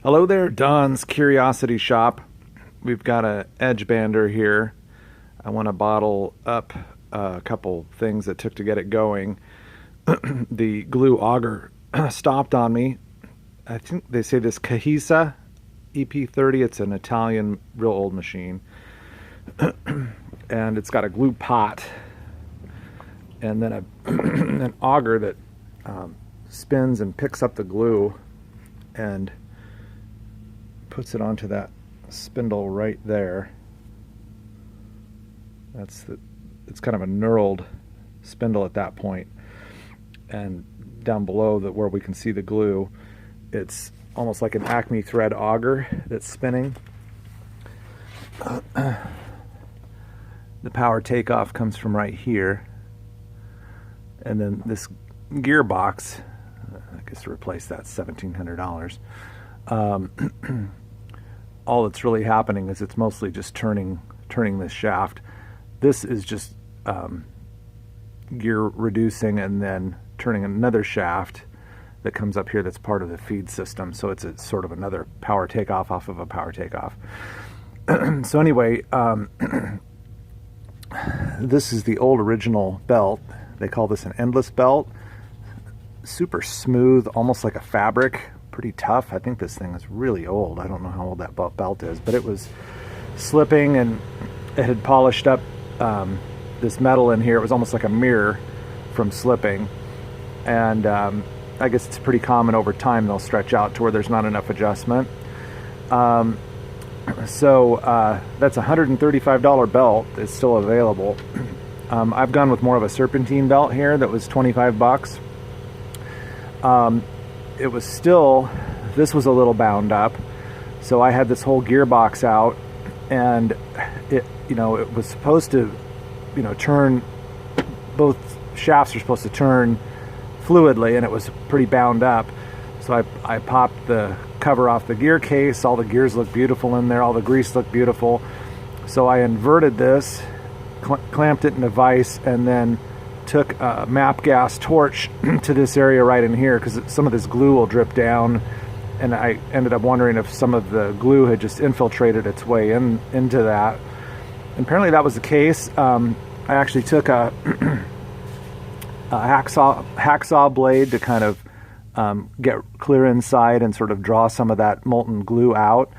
Hello there, Don's Curiosity Shop. We've got an edgebander here. I want to bottle up a couple things that took to get it going. The glue auger stopped on me. I think they say this Cehisa EP-30. It's an Italian, real old machine. And it's got a glue pot and then an auger that spins and picks up the glue and puts it onto that spindle right there. It's kind of a knurled spindle at that point. And down below where we can see the glue, it's almost like an Acme thread auger that's spinning. The power takeoff comes from right here. And then this gearbox, I guess to replace that, $1,700. All that's really happening is it's mostly just turning this shaft. This is just gear reducing and then turning another shaft that comes up here that's part of the feed system. So it's a sort of another power takeoff off of a power takeoff. So anyway, this is the old original belt. They call this an endless belt. Super smooth, almost like a fabric. Pretty tough. I think this thing is really old. I don't know how old that belt is, but it was slipping and it had polished up this metal in here. It was almost like a mirror from slipping. And I guess it's pretty common over time they'll stretch out to where there's not enough adjustment. So that's a $135 belt. It's still available. I've gone with more of a serpentine belt here that was 25 bucks. It was still, this was a little bound up. So I had this whole gearbox out and it was supposed to, turn, both shafts are supposed to turn fluidly, and it was pretty bound up. So I popped the cover off the gear case. All the gears look beautiful in there. All the grease looked beautiful. So I inverted this, clamped it in a vise, and then took a MAP gas torch to this area right in here because some of this glue will drip down, and I ended up wondering if some of the glue had just infiltrated its way into that. And apparently that was the case. I actually took a hacksaw blade to kind of get clear inside and sort of draw some of that molten glue out.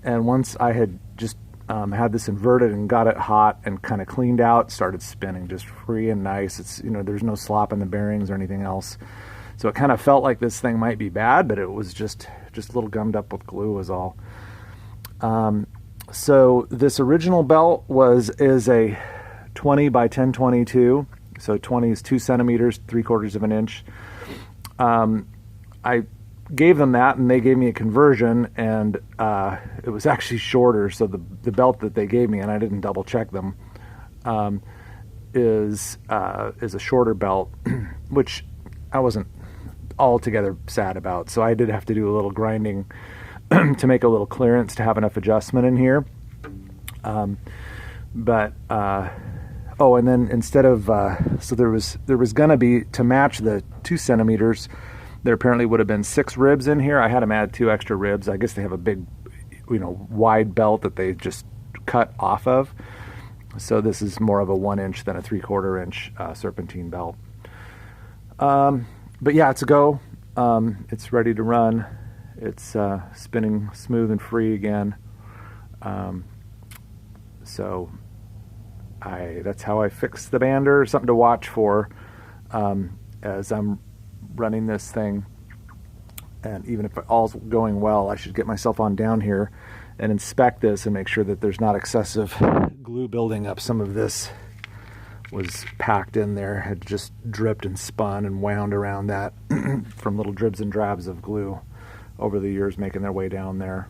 And once I had just had this inverted and got it hot and kind of cleaned out, started spinning just free and nice. It's, there's no slop in the bearings or anything else. So it kind of felt like this thing might be bad, but it was just a little gummed up with glue was all. So this original belt is a 20 by 1022. So 20 is 2 centimeters, 3/4 of an inch. I gave them that, and they gave me a conversion, and it was actually shorter. So the belt that they gave me, and I didn't double check them, is a shorter belt, which I wasn't altogether sad about. So I did have to do a little grinding to make a little clearance to have enough adjustment in here. Oh, and then instead of so there was gonna be, to match the 2 centimeters, there apparently would have been 6 ribs in here. I had them add 2 extra ribs. I guess they have a big, wide belt that they just cut off of. So this is more of a 1 inch than a 3/4 inch serpentine belt. But yeah, it's a go. It's ready to run. It's spinning smooth and free again. So that's how I fix the bander. Something to watch for as I'm running this thing. And even if all's going well, I should get myself on down here and inspect this and make sure that there's not excessive glue building up. Some of this was packed in there, had just dripped and spun and wound around that from little dribs and drabs of glue over the years making their way down there.